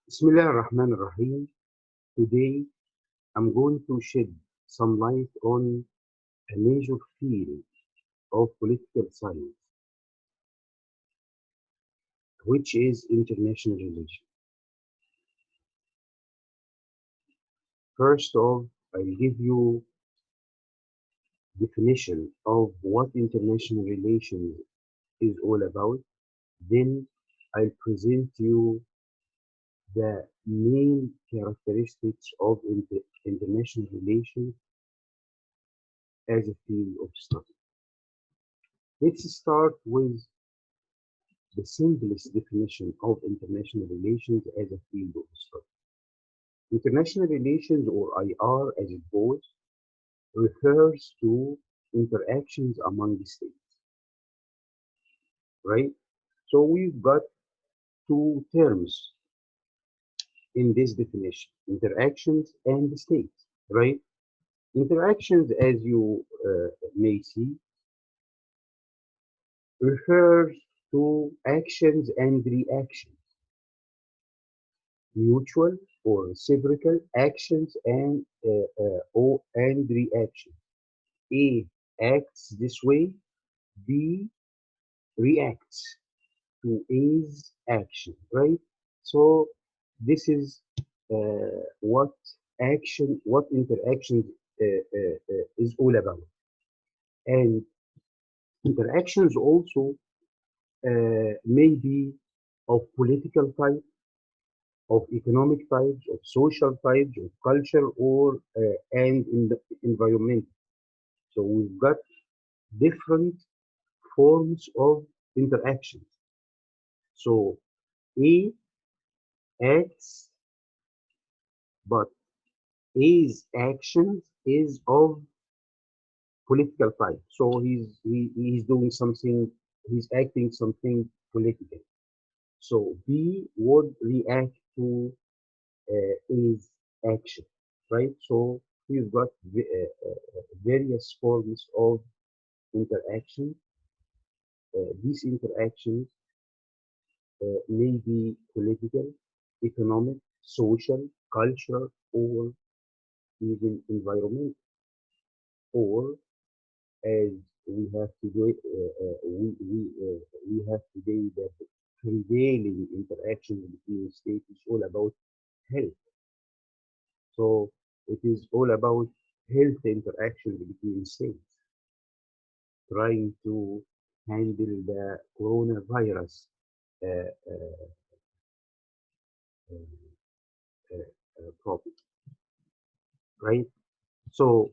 Bismillah ar-Rahman ar-Rahim. Today I'm going to shed some light on a major field of political science, which is international relations. First off, I'll give you definition of what international relations is all about. Then I'll present you the main characteristics of international relations as a field of study. Let's start with the simplest definition of international relations as a field of study. International relations, or IR as it goes, refers to interactions among the states, right? So we've got two terms in this definition, interactions and states, right? Interactions, as you may see, refers to actions and reactions, mutual or reciprocal actions and reactions. A acts this way, B reacts to A's action, right? So this is what interaction is all about. And interactions also may be of political type, of economic types, of social types, of culture, or and in the environment. So we've got different forms of interactions. So A acts, but A's actions is of political type. So he's doing something, he's acting something political. So B would react to A's action, right? So we've got various forms of interaction. These interactions may be political, economic, social, cultural, or even environmental, or as we have today, we have today that prevailing interaction between states is all about health. So it is all about health interaction between states, trying to handle the coronavirus uh, uh, problem, right? So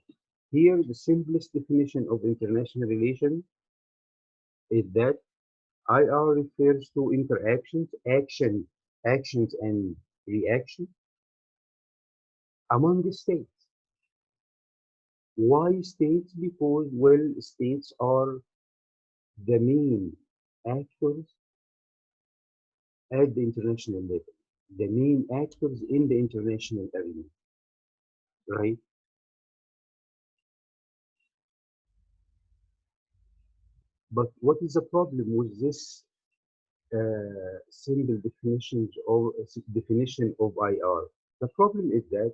here the simplest definition of international relation is that IR refers to actions and reaction among the states. Why states? Because, well, states are the main actors at the international level, the main actors in the international arena, right? But what is the problem with this simple definition of IR? The problem is that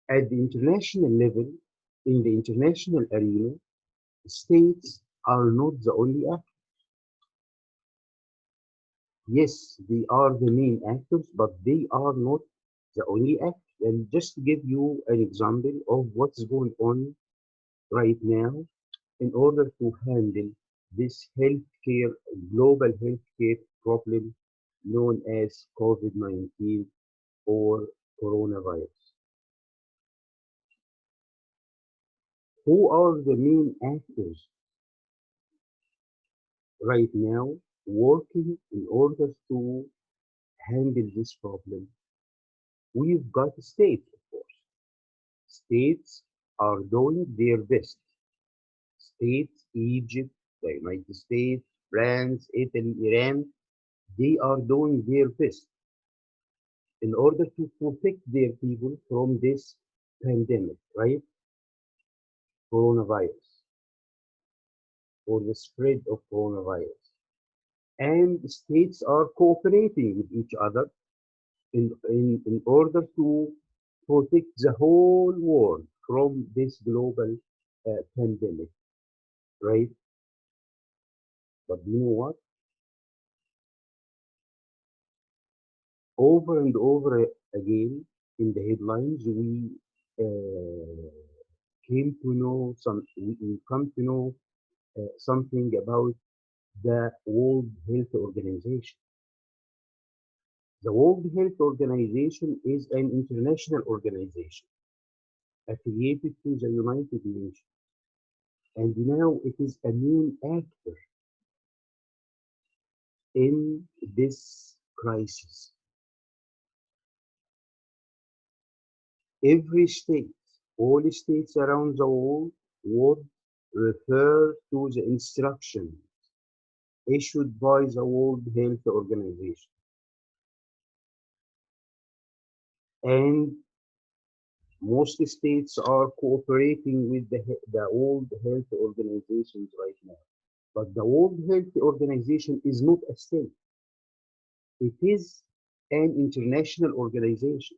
at the international level, in the international arena, states are not the only actors. Yes, they are the main actors, but they are not the only actors. And just to give you an example of what's going on right now, in order to handle this healthcare, global healthcare problem known as COVID-19 or coronavirus. Who are the main actors right now working in order to handle this problem? We've got states, of course. States are doing their best. States, Egypt, the United States, France, Italy, Iran, they are doing their best in order to protect their people from this pandemic, right? Coronavirus or the spread of coronavirus. and states are cooperating with each other in order to protect the whole world from this global pandemic, right? But you know what? Over and over again in the headlines, we uh, we come to know something about the World Health Organization. The World Health Organization is an international organization affiliated to the United Nations, and now it is a main actor in this crisis. Every state, all states around the world would refer to the instructions issued by the World Health Organization. And most states are cooperating with the World Health Organization right now. But the World Health Organization is not a state. It is an international organization.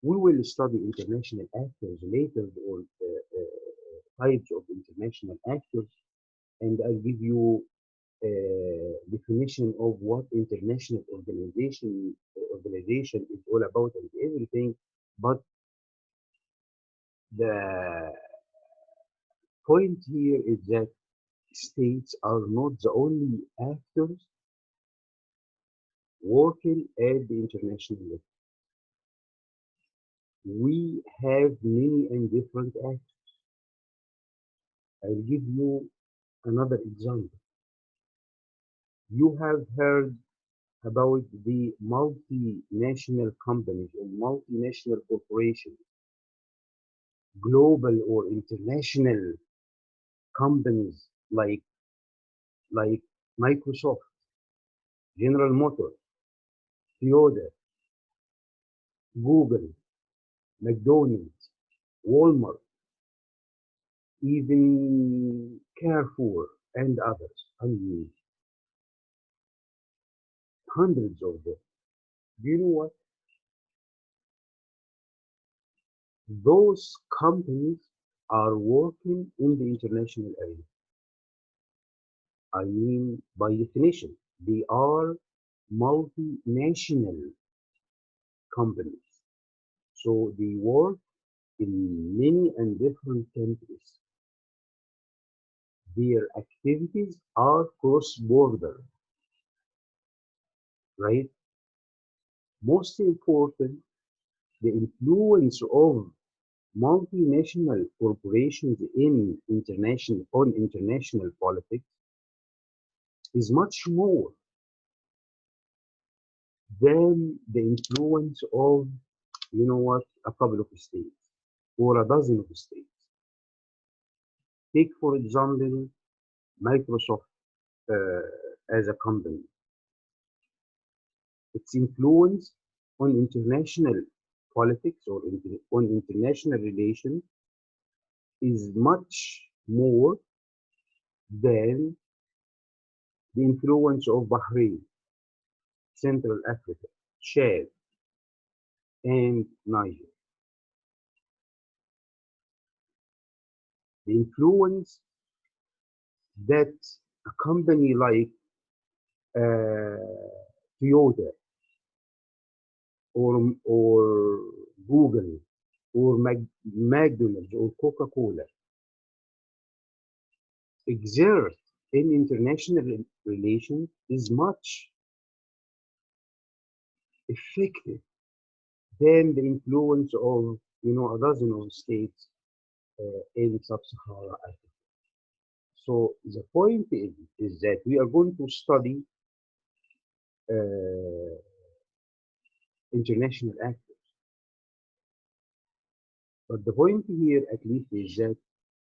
We will study international actors later, or types of international actors, and I'll give you a definition of what international organization is all about and everything. But the point here is that states are not the only actors working at the international level. We have many and different actors. I'll give you another example. You have heard about the multinational companies or multinational corporations, global or international companies like Microsoft, General Motors, Toyota, Google, McDonald's, Walmart, even Carrefour, and others. I mean, hundreds of them. Do you know what? Those companies are working in the international area. I mean, by definition, they are multinational companies. So they work in many and different countries. Their activities are cross-border, right? Most important, the influence of multinational corporations on international politics is much more than the influence of, you know what, a couple of states or a dozen of states. Take, for example, Microsoft as a company. Its influence on international politics or on international relations is much more than the influence of Bahrain, Central Africa, Chad, and Niger. The influence that a company like Toyota or Google or McDonald's or Coca-Cola exert in international relations is much effective than the influence of, a dozen of states in sub-Saharan Africa. So the point is that we are going to study uh, international actors. But the point here, at least, is that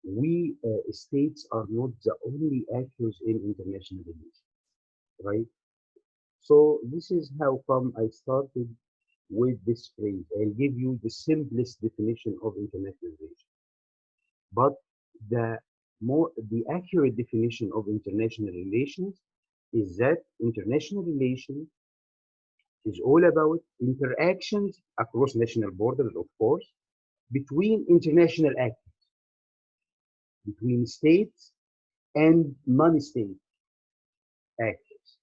we states are not the only actors in international relations, right? So this is how come I started with this phrase. I'll give you the simplest definition of international relations. But the accurate definition of international relations is that international relations is all about interactions across national borders, of course, between international actors, between states and non-state actors,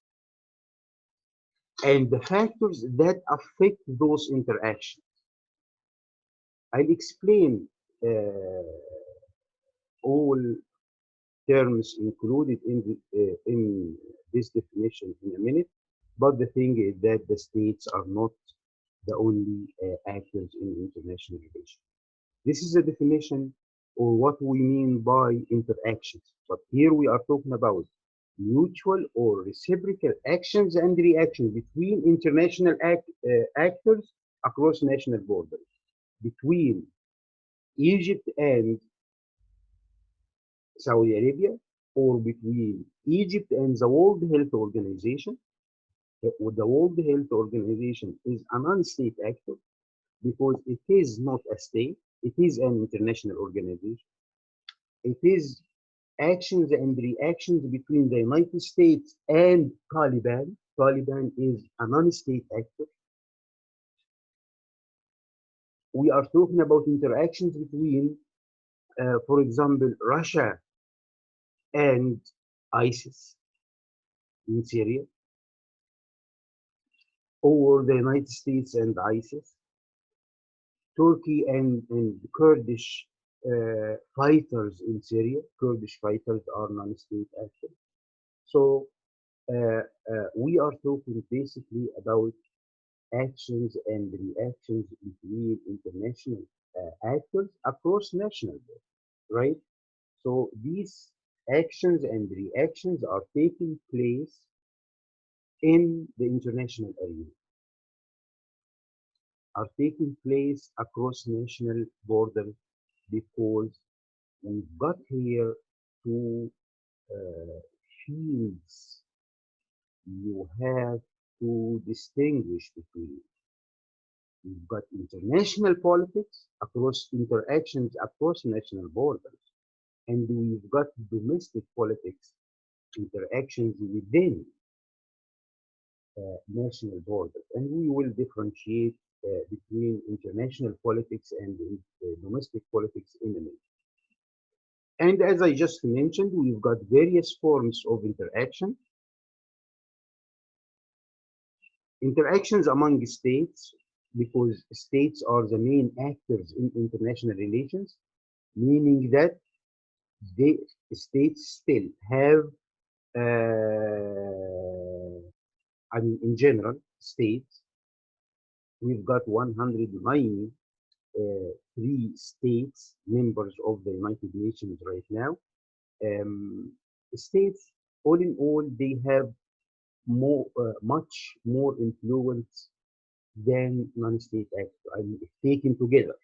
and the factors that affect those interactions. I'll explain all terms included in this definition in a minute, but the thing is that the states are not the only actors in international relations. This is a definition or what we mean by interactions. But here we are talking about mutual or reciprocal actions and reactions between international actors across national borders, between Egypt and Saudi Arabia, or between Egypt and the World Health Organization. The World Health Organization is a non-state actor because it is not a state, it is an international organization. It is actions and reactions between the United States and Taliban. Taliban is a non-state actor. We are talking about interactions between, for example, Russia and ISIS in Syria, or the United States and ISIS, Turkey and Kurdish fighters in Syria. Kurdish fighters are non-state actors. So we are talking basically about actions and reactions between international actors across national borders, right? So these actions and reactions are taking place in the international arena, are taking place across national borders because we've got here two fields you have to distinguish between. We've got international politics across interactions across national borders, and we've got domestic politics interactions within national borders. And we will differentiate between international politics and domestic politics in a minute. And as I just mentioned, we've got various forms of interaction. Interactions among states, because states are the main actors in international relations, meaning that they, states still have, I mean, in general, states, we've got 193 states, members of the United Nations right now. States, all in all, they have much more influence than non-state actors. I mean, if taken together,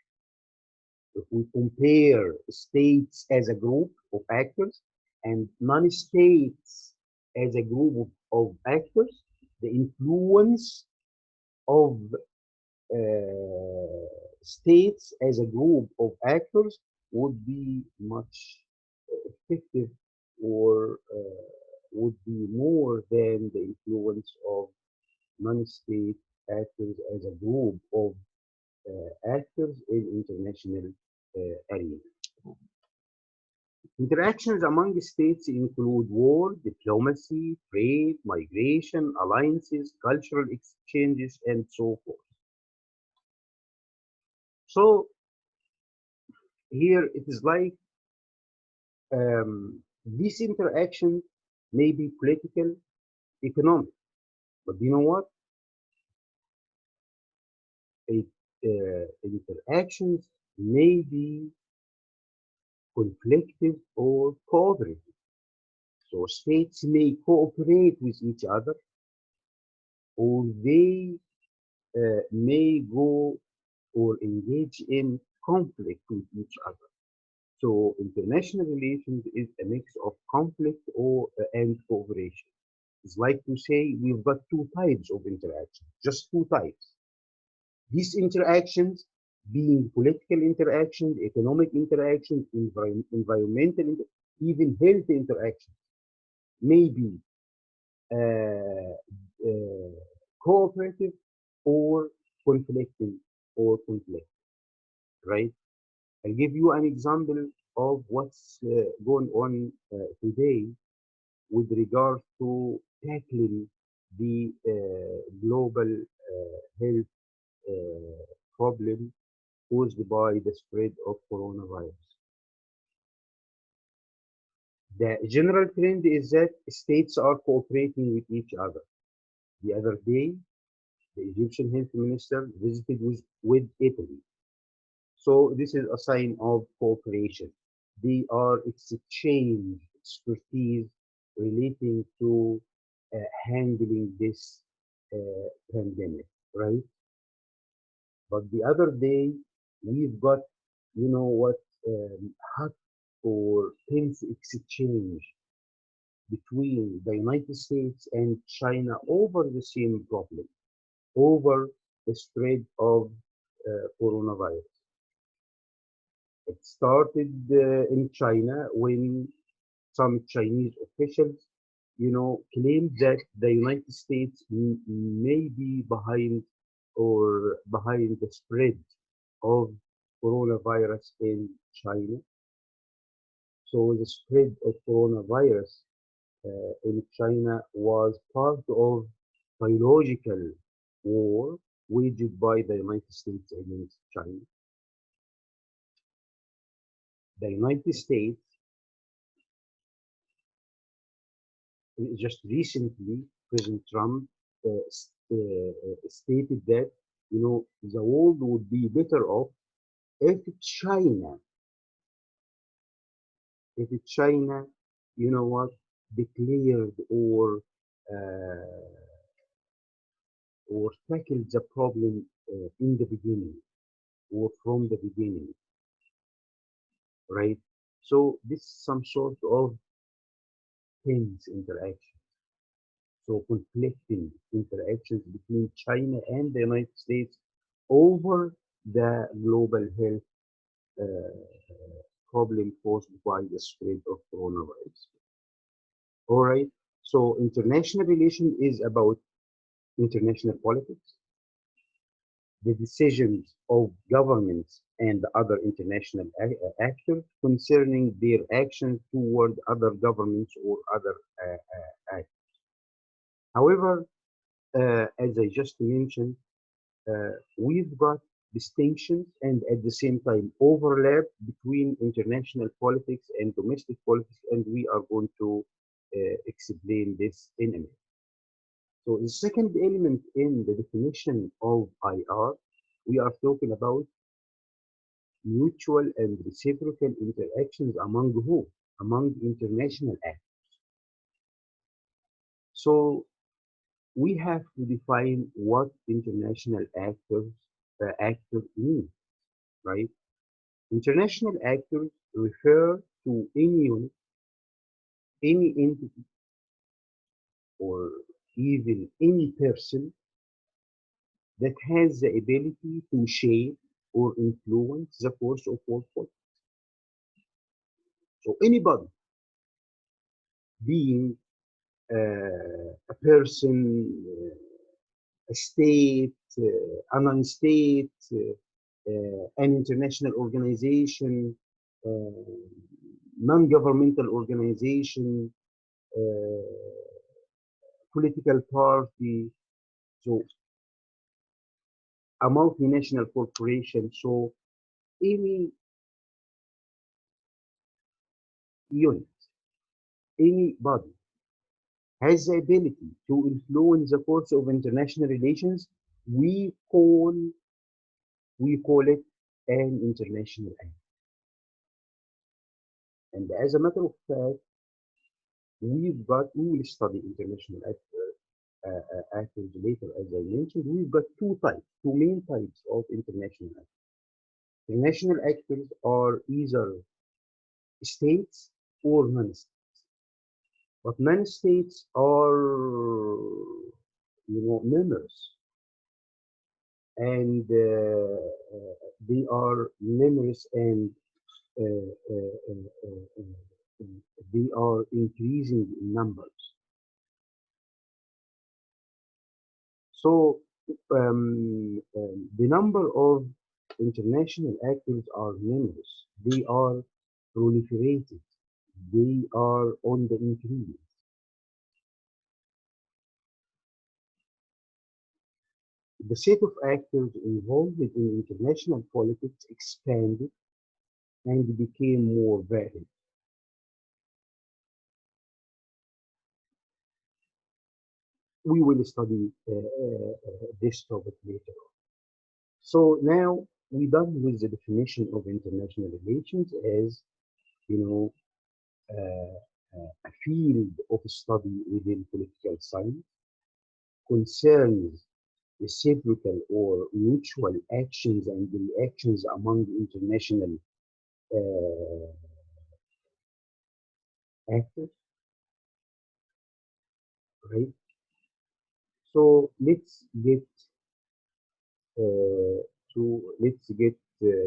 if we compare states as a group of actors and non-states as a group of actors, the influence of states as a group of actors would be much effective or would be more than the influence of non-state actors as a group of actors in international arena. Interactions among states include war, diplomacy, trade, migration, alliances, cultural exchanges, and so forth. So here it is like this interaction may be political, economic, but you know what? It, interactions may be conflictive or cooperative. So states may cooperate with each other, or they may go or engage in conflict with each other. So international relations is a mix of conflict or and cooperation. It's like to say we've got two types of interaction, just two types. These interactions being political interactions, economic interactions, environmental, even health interactions, may be uh, uh, cooperative or conflicting or conflict, right? I'll give you an example of what's going on today with regard to tackling the global health problem caused by the spread of coronavirus. The general trend is that states are cooperating with each other. The other day, the Egyptian health minister visited with Italy. So this is a sign of cooperation. They are exchange expertise relating to handling this pandemic, right? But the other day, we've got, you know what, hot or tense exchange between the United States and China over the same problem, over the spread of coronavirus. It started in China when some Chinese officials, claimed that the United States may be behind the spread of coronavirus in China. So the spread of coronavirus in China was part of biological war waged by the United States against China. The United States just recently, President Trump stated that the world would be better off if China, if China, you know what, declared uh, or tackled the problem in the beginning or from the beginning, right? So this is some sort of tense interaction. So conflicting interactions between China and the United States over the global health problem caused by the spread of coronavirus. All right. So international relation is about international politics, the decisions of governments and other international actors concerning their actions toward other governments or other actors. However, as I just mentioned, we've got distinctions and at the same time overlap between international politics and domestic politics, and we are going to explain this in a minute. So the second element in the definition of IR, we are talking about mutual and reciprocal interactions among who? Among international actors. So we have to define what international actor means, right? International actors refer to any unit, any entity, or even any person that has the ability to shape or influence the course of world policy. So anybody, being a person, a state, a non-state, an international organization, non-governmental organization, political party, so a multinational corporation. So any unit, anybody has the ability to influence the course of international relations, we call we call it an international act. And as a matter of fact, we will study international actors later, as I mentioned. We've got two main types of international actors. International actors are either states or non-states. But non-states are, members, and they are numerous, and uh, uh, uh, uh, they are increasing in numbers. So the number of international actors are numerous. They are proliferated. They are on the increase. The set of actors involved in international politics expanded and became more varied. We will study this topic later. So now we're done with the definition of international relations as, you know, a field of study within political science concerns reciprocal or mutual actions and reactions among international uh, actors, right? So uh,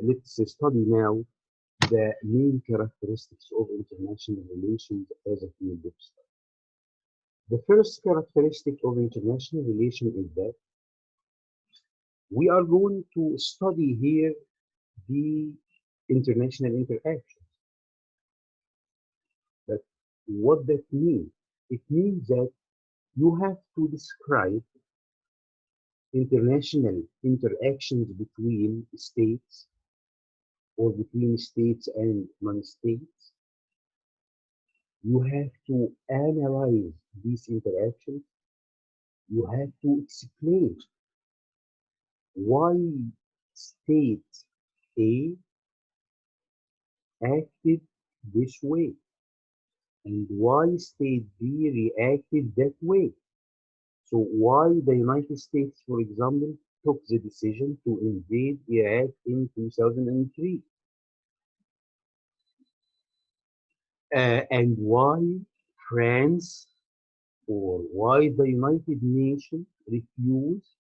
let's study now the main characteristics of international relations as a field of study. The first characteristic of international relations is that we are going to study here the international interaction. That what that means? It means that you have to describe international interactions between states or between states and non-states. You have to analyze these interactions. You have to explain why state A acted this way and why state B reacted that way. So why the United States, for example, took the decision to invade Iraq in 2003, and why France or why the United Nations refused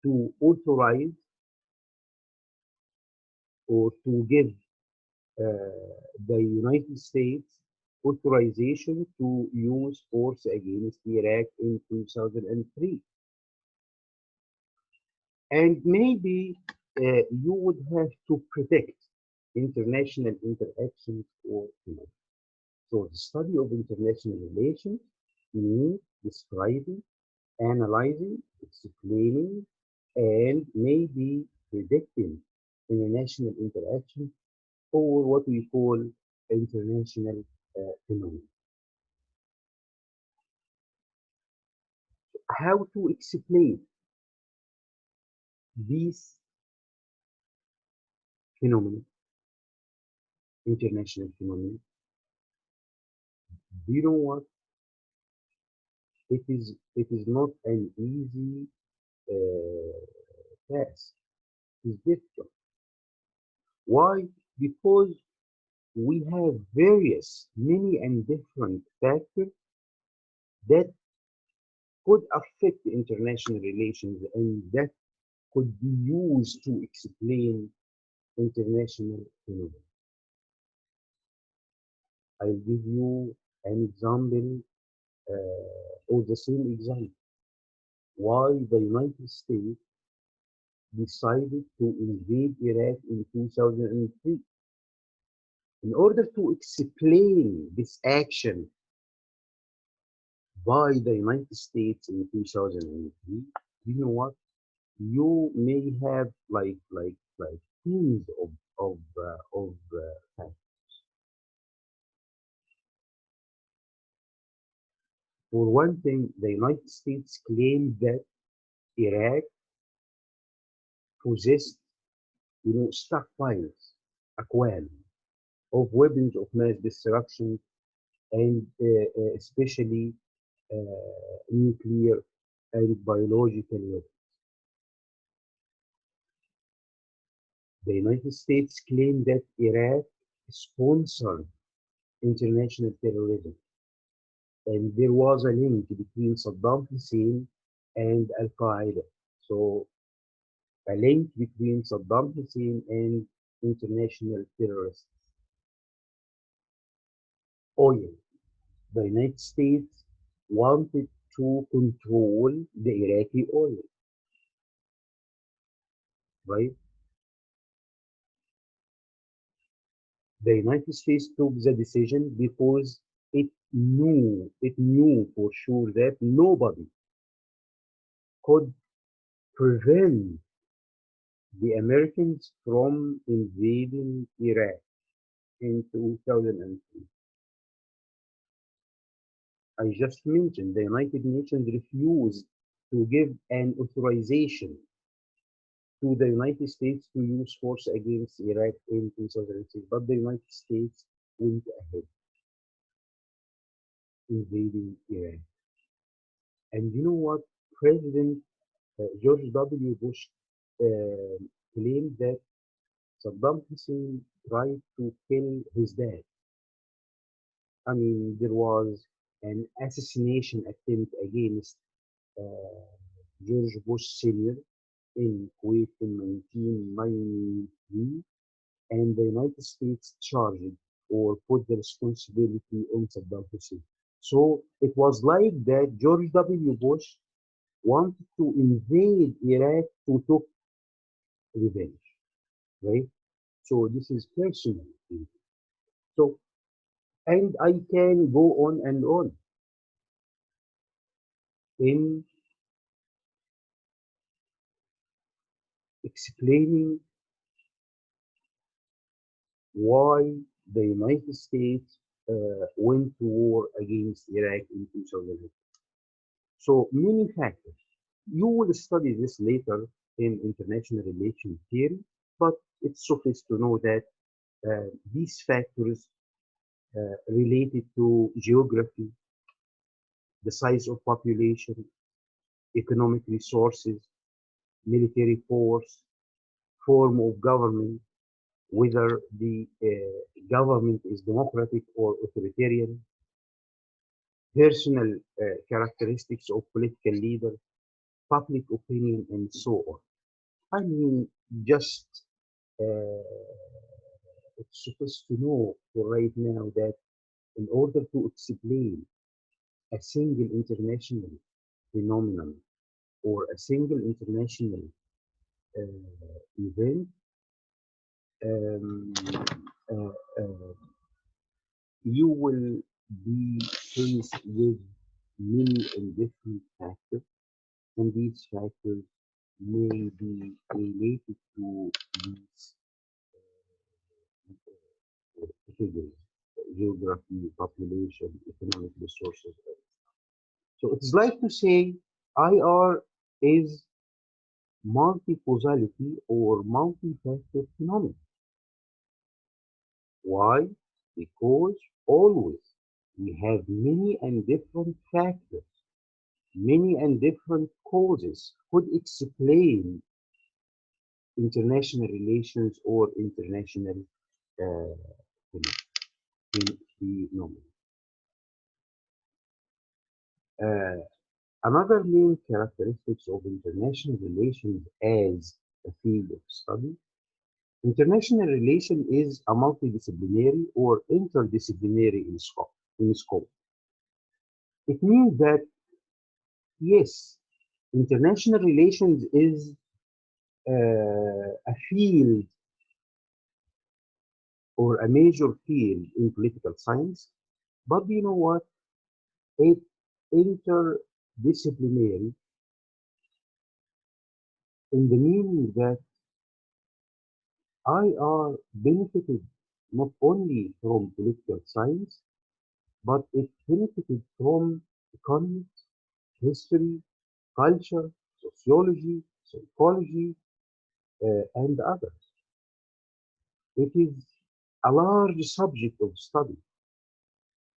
to authorize or to give the United States authorization to use force against Iraq in 2003. And maybe you would have to predict international interactions or not. So the study of international relations means describing, analyzing, explaining, and maybe predicting international interaction or what we call international phenomena. How to explain these phenomena, international phenomena? Do you know what? It is not an easy task. It's difficult. Why? Because we have various, many and different factors that could affect international relations and that could be used to explain international phenomena. I'll give you an example or the same example. Why the United States decided to invade Iraq in 2003. In order to explain this action by the United States in 2003, you know what? You may have like teams of facts. For one thing, the United States claimed that Iraq possessed, stockpiles, aquam, of weapons of mass destruction and especially nuclear and biological weapons. The United States claimed that Iraq sponsored international terrorism, and there was a link between Saddam Hussein and Al Qaeda. So, a link between Saddam Hussein and international terrorists. Oil. The United States wanted to control the Iraqi oil. right? The United States took the decision because it knew for sure that nobody could prevent the Americans from invading Iraq in 2003. I just mentioned the United Nations refused to give an authorization to the United States to use force against Iraq in 2006, but the United States went ahead invading Iraq. And you know what? President George W. Bush uh, claimed that Saddam Hussein tried to kill his dad. I mean, there was an assassination attempt against uh, George Bush Sr. in Kuwait in 1993, and the United States charged or put the responsibility on Saddam Hussein. So it was like that George W. Bush wanted to invade Iraq to take revenge, right? So this is personal. So, and I can go on and on in explaining why the United States went to war against Iraq in 2008. So many factors. You will study this later in international relations theory, but it's suffice to know that these factors related to geography, the size of population, economic resources, military force, form of government, whether the government is democratic or authoritarian, personal characteristics of political leaders, public opinion, and so on. I mean, just it's supposed to know for right now that in order to explain a single international phenomenon or a single international event, um, uh, uh, you will be faced with many and different factors, and these factors may be related to these figures, geography, population, economic resources. So it's like to say IR is multi-causality or multi-factor phenomenon. Why? Because always we have many and different factors, many and different causes could explain international relations or international uh, phenomenon. Uh, Another main characteristics of international relations as a field of study. International relation is a multidisciplinary or interdisciplinary in scope. It means that, yes, international relations is a field or a major field in political science, but you know what? It interdisciplinary in the meaning that IR benefited not only from political science, but it benefited from economics, history, culture, sociology, psychology, and others. It is a large subject of study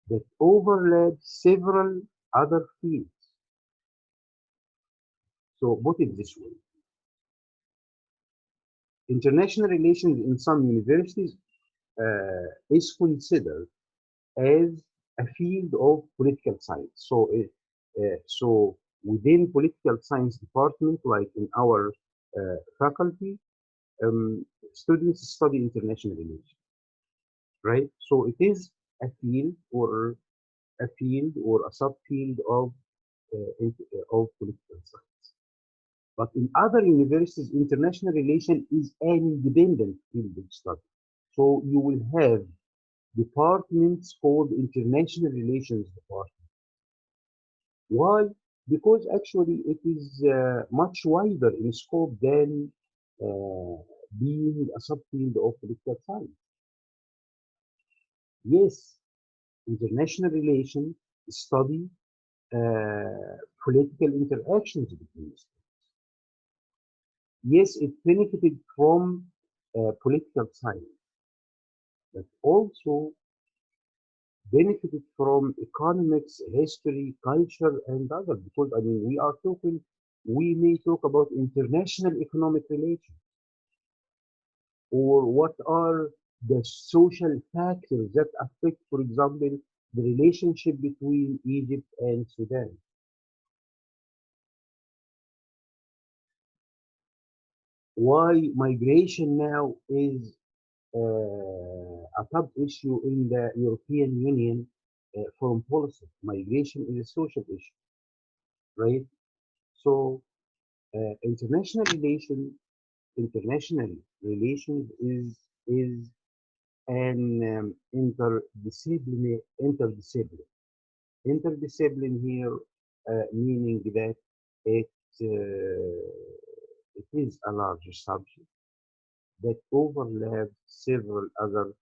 that overlaps several other fields. So, put it this way, international relations in some universities is considered as a field of political science. So within political science department, like in our faculty, students study international relations, right? So it is a field or a subfield of political science. But in other universities, international relation is an independent field of study. So you will have departments called international relations department. Why? Because actually it is much wider in scope than uh, being a subfield of political science. Yes, international relations study political interactions between states. Yes, it benefited from political science, but also benefited from economics, history, culture, and others. Because I mean, we may talk about international economic relations, or what are the social factors that affect, for example, the relationship between Egypt and Sudan. Why migration now is a top issue in the European Union foreign policy. Migration is a social issue, right? So international relations is an interdiscipline here, meaning that it it is a larger subject that overlap several other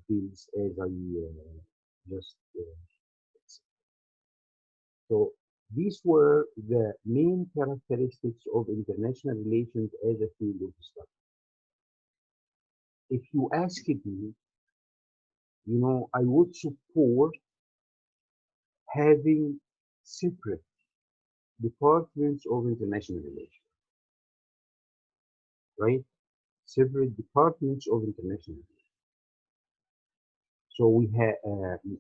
fields, as I just said. So these were the main characteristics of international relations as a field of study. If you ask me, I would support having separate departments of international relations, right? Separate departments of international relations. So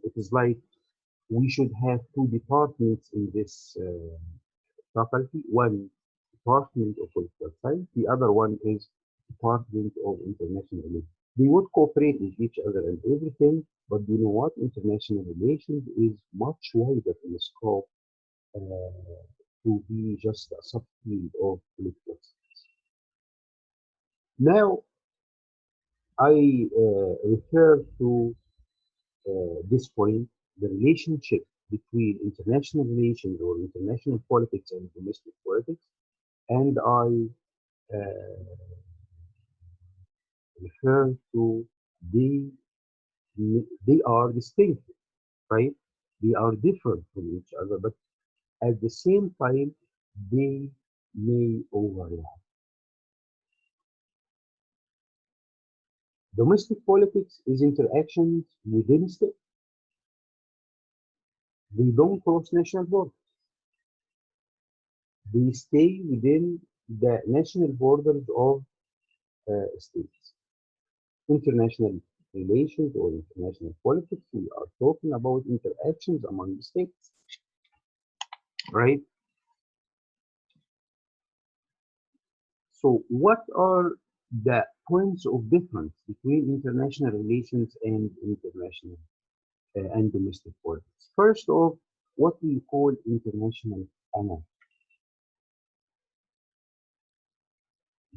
it is like we should have two departments in this faculty. One department of political science, the other one is department of international relations. They would cooperate with each other and everything, but you know what? International relations is much wider in scope to be just a subfield of political science. Now, I refer to this point, the relationship between international relations or international politics and domestic politics, and I refer to they they are distinct, right? They are different from each other, but at the same time they may overlap. Domestic politics is interactions within states. They don't cross national borders. They stay within the national borders of states. International relations or international politics, we are talking about interactions among the states, right? So, what are the points of difference between international relations and international and domestic politics? First off, what we call international anarchy,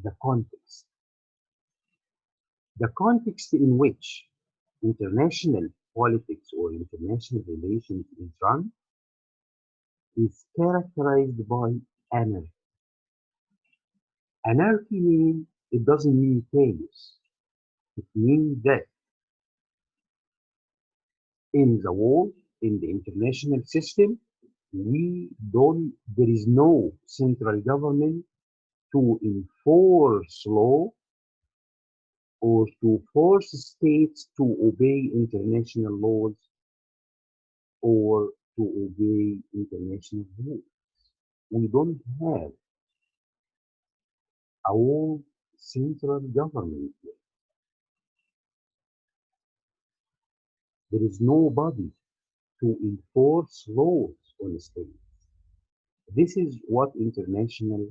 the context. The context in which international politics or international relations is run is characterized by anarchy. Anarchy means it doesn't mean chaos. It means that in the world, in the international system, there is no central government to enforce law or to force states to obey international laws or to obey international rules. We don't have a world central government. There is nobody to enforce laws on states. This is what international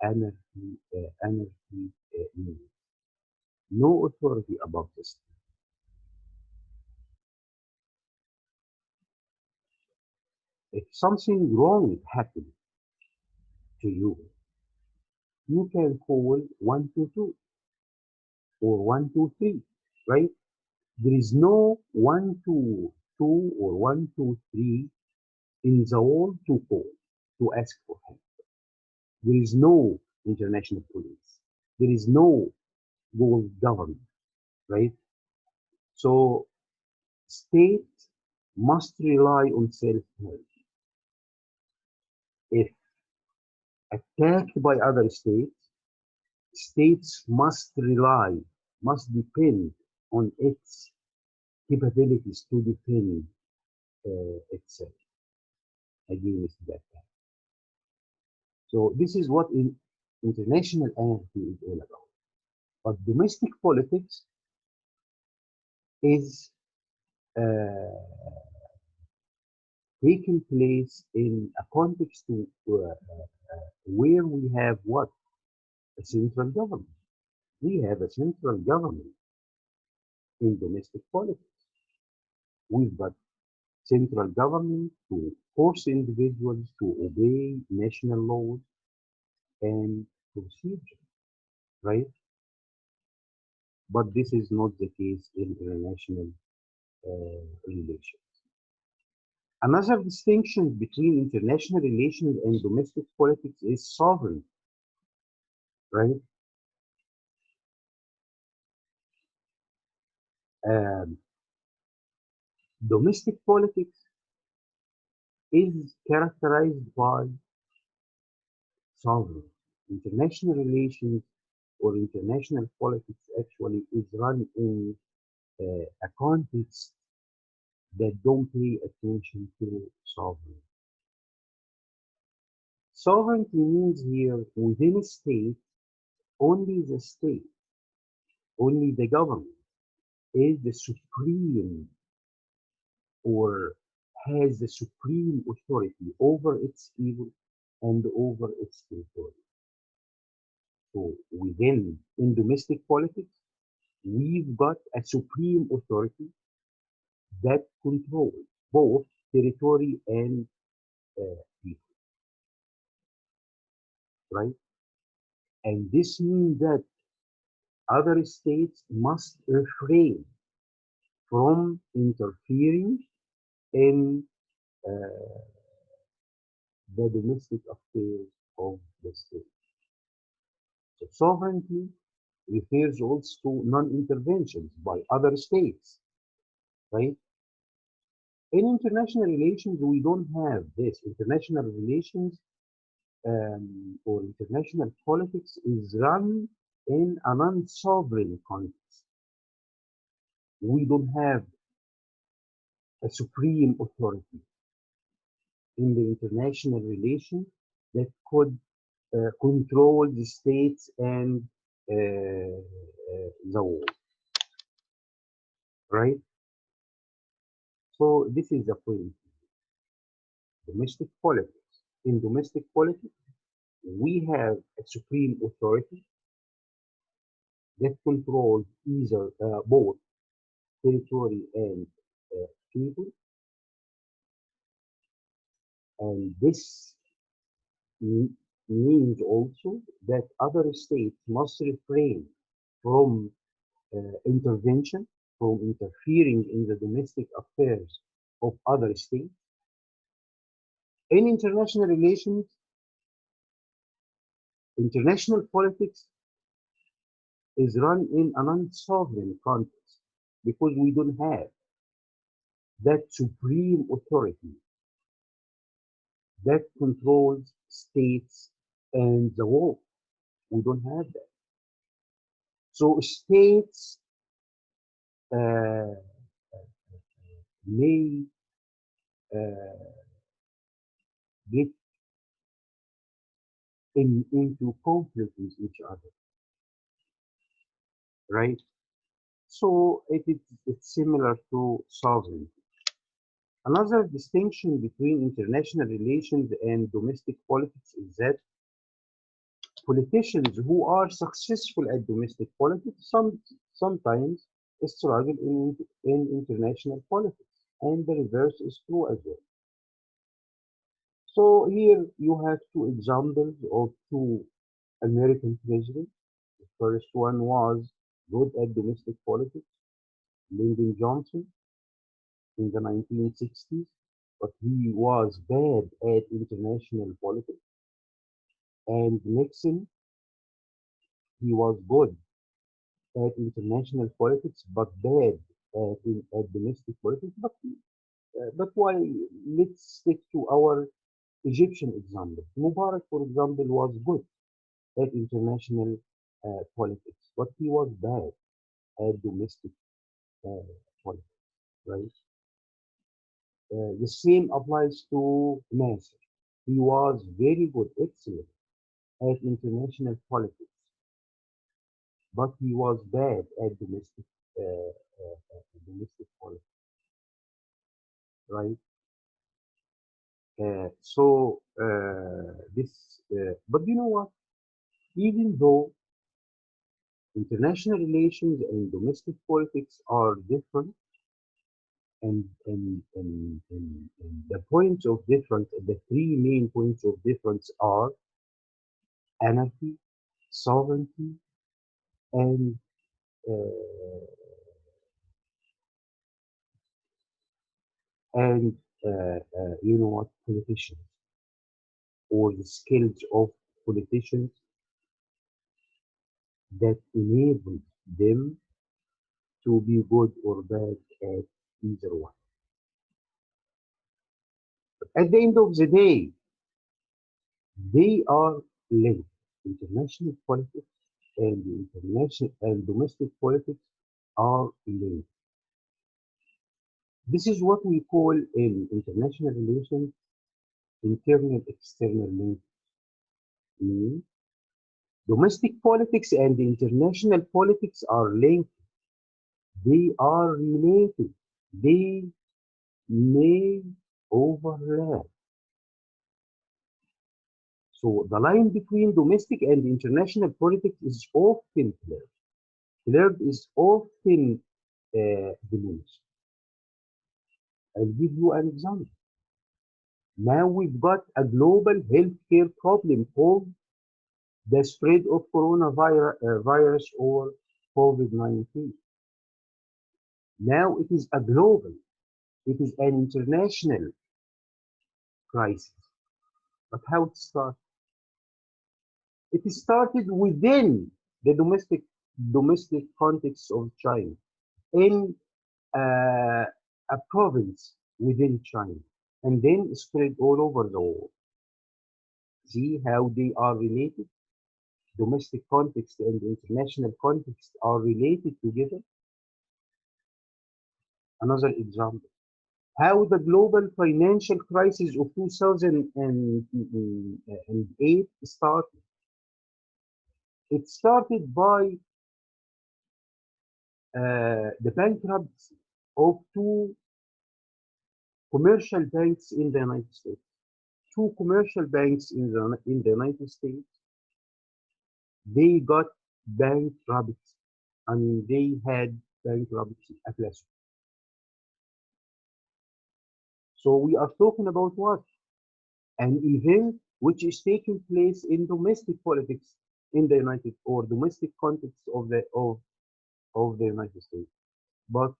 anarchy means. No authority above the state. If something wrong happened to you, you can call 122 or 123, right? There is no 122 or 123 in the world to call to ask for help. There is no international police. There is no world government, right? So states must rely on self-help. If attacked by other states, states must depend on its capabilities to defend itself against that. So this is what international anarchy is all about. But domestic politics is uh, taking place in a context where we have what? A central government. We have a central government in domestic politics. We've got central government to force individuals to obey national laws and procedures, right? But this is not the case in international relations. Another distinction between international relations and domestic politics is sovereignty, right? Um, Domestic politics is characterized by sovereignty. International relations or international politics actually is run in a context that don't pay attention to sovereignty. Sovereignty means here within a state, only the state, only the government is the supreme or has the supreme authority over its people and over its territory. So within in domestic politics, we've got a supreme authority that controls both territory and people, right? And this means that other states must refrain from interfering in uh, the domestic affairs of the state. So sovereignty refers also to non-interventions by other states, right? In international relations, we don't have this. International relations or international politics is run in a non-sovereign context. We don't have a supreme authority in the international relation that could control the states and the world, right? So this is the point. Domestic politics. In domestic politics, we have a supreme authority that controls either both territory and people, and this means also that other states must refrain from intervention, from interfering in the domestic affairs of other states. In international relations, international politics is run in a non-sovereign context because we don't have that supreme authority that controls states and the world. We don't have that. So states uh, may uh, get into conflict with each other, right? So it's similar to sovereignty. Another distinction between international relations and domestic politics is that politicians who are successful at domestic politics sometimes struggle in international politics, and the reverse is true as well. So here you have two examples of two American presidents. The first one was good at domestic politics, Lyndon Johnson in the 1960s, but he was bad at international politics. And Nixon, he was good at international politics, but bad at domestic politics. But why? Let's stick to our Egyptian example. Mubarak, for example, was good at international politics, but he was bad at domestic uh, politics, right? The same applies to Nasser. He was very good, excellent at international politics, but he was bad at domestic politics, right? But you know what? Even though international relations and domestic politics are different, and the points of difference, the three main points of difference are anarchy, sovereignty, and uh, and you know what, politicians or the skills of politicians that enable them to be good or bad at either one. At the end of the day, they are linked. International politics and international and domestic politics are linked. This is what we call in international relations internal external link. Meaning, domestic politics and international politics are linked. They are related. They may overlap. So the line between domestic and international politics is often blurred. Blurred is often diminished. I'll give you an example. Now we've got a global healthcare problem called the spread of coronavirus virus or COVID-19. Now it is a global, it is an international crisis. But how it started? It started within the domestic context of China, in uh, a province within China, and then spread all over the world. See how they are related? Domestic context and international context are related together. Another example, how the global financial crisis of 2008 started. It started by the bankruptcy of two commercial banks in the United States. Two commercial banks in the United States, they got bankrupt. I mean, they had bankruptcy at last. So we are talking about what? An event which is taking place in domestic politics in the United or domestic context of the United States. But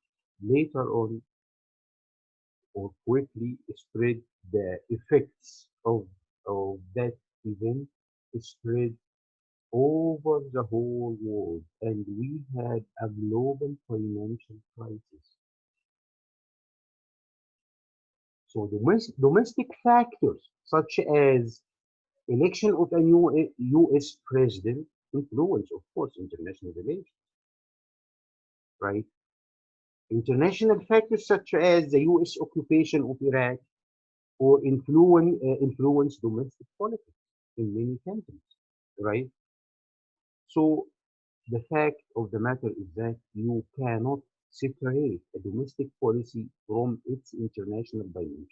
later on or quickly spread the effects of that event spread over the whole world, and we had a global financial crisis. So domestic factors such as election of a new U.S. president influence, of course, international relations, right? International factors such as the U.S. occupation of Iraq or influence domestic politics in many countries, right? So the fact of the matter is that you cannot separate a domestic policy from its international dimension.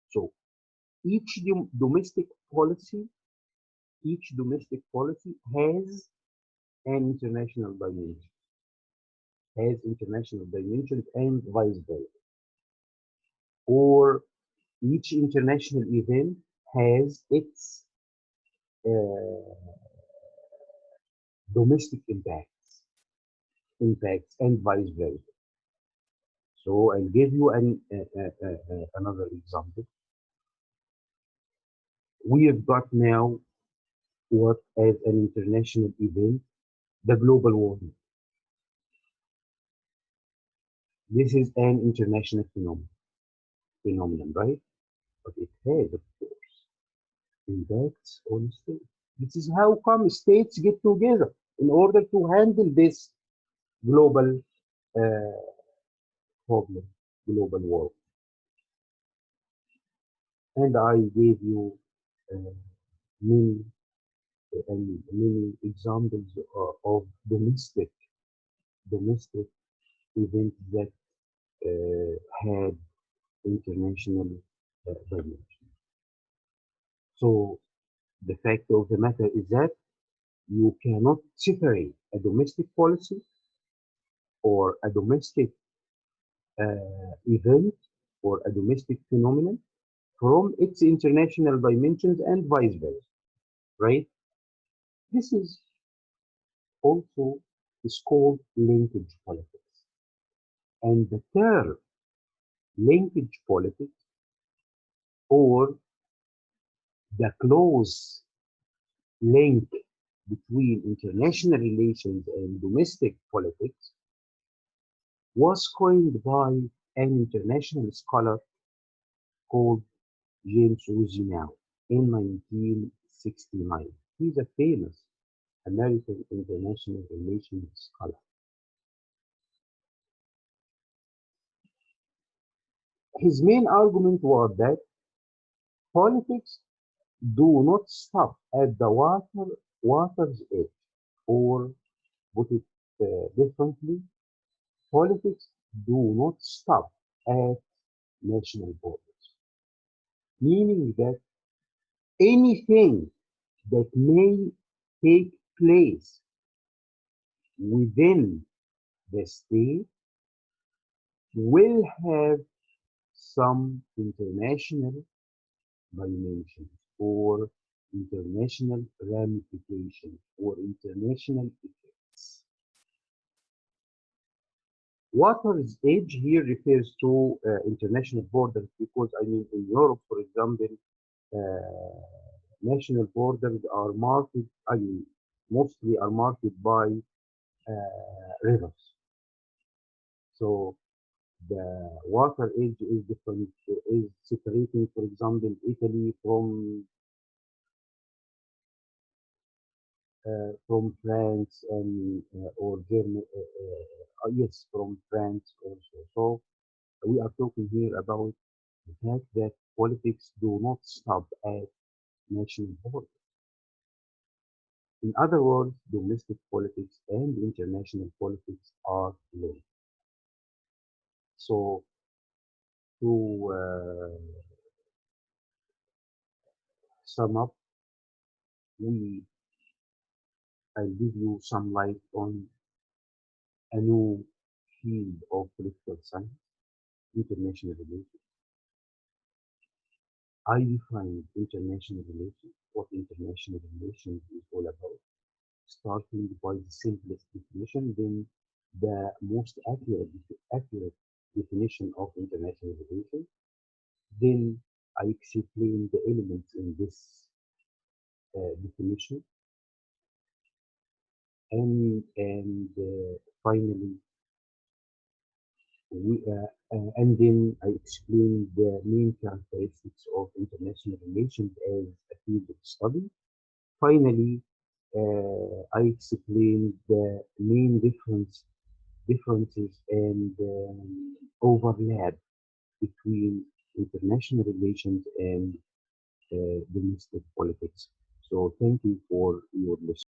So each domestic policy, each domestic policy an has international dimensions and vice versa. Or each international event has its uh, domestic impacts and vice versa. So I'll give you another example. We have got now what as an international event, the global warming. This is an international phenomenon, right? But it has, of course, impacts on states. This is how come states get together in order to handle this global uh, problem, global war. And I gave you uh, many many examples of domestic events that had international dimension. So the fact of the matter is that you cannot separate a domestic policy or a domestic event or a domestic phenomenon from its international dimensions and vice versa, right? This also is called linkage politics. And the term linkage politics or the close link between international relations and domestic politics was coined by an international scholar called James Now in 1969. He's a famous American international relations scholar. His main argument was that politics do not stop at the water's edge, or put it differently, politics do not stop at national borders, meaning that anything that may take place within the state will have some international dimensions or international ramifications or international effects. Water's edge here refers to international borders because, I mean, in Europe, for example, national borders are marked, I mean, mostly are marked by rivers. So the water edge is different, is separating, for example, Italy from France and or Germany, yes, from France also. So we are talking here about the fact that politics do not stop at national borders. In other words, domestic politics and international politics are linked. So to sum up, we I'll give you some light on a new field of political science, international relations. I define international relations, what international relations is all about, starting by the simplest definition, then the most accurate definition of international relations. Then I explain the elements in this definition, and finally, and then I explain the main characteristics of international relations as a field of study. Finally, I explain the main differences and overlap between international relations and domestic politics. So thank you for your listening.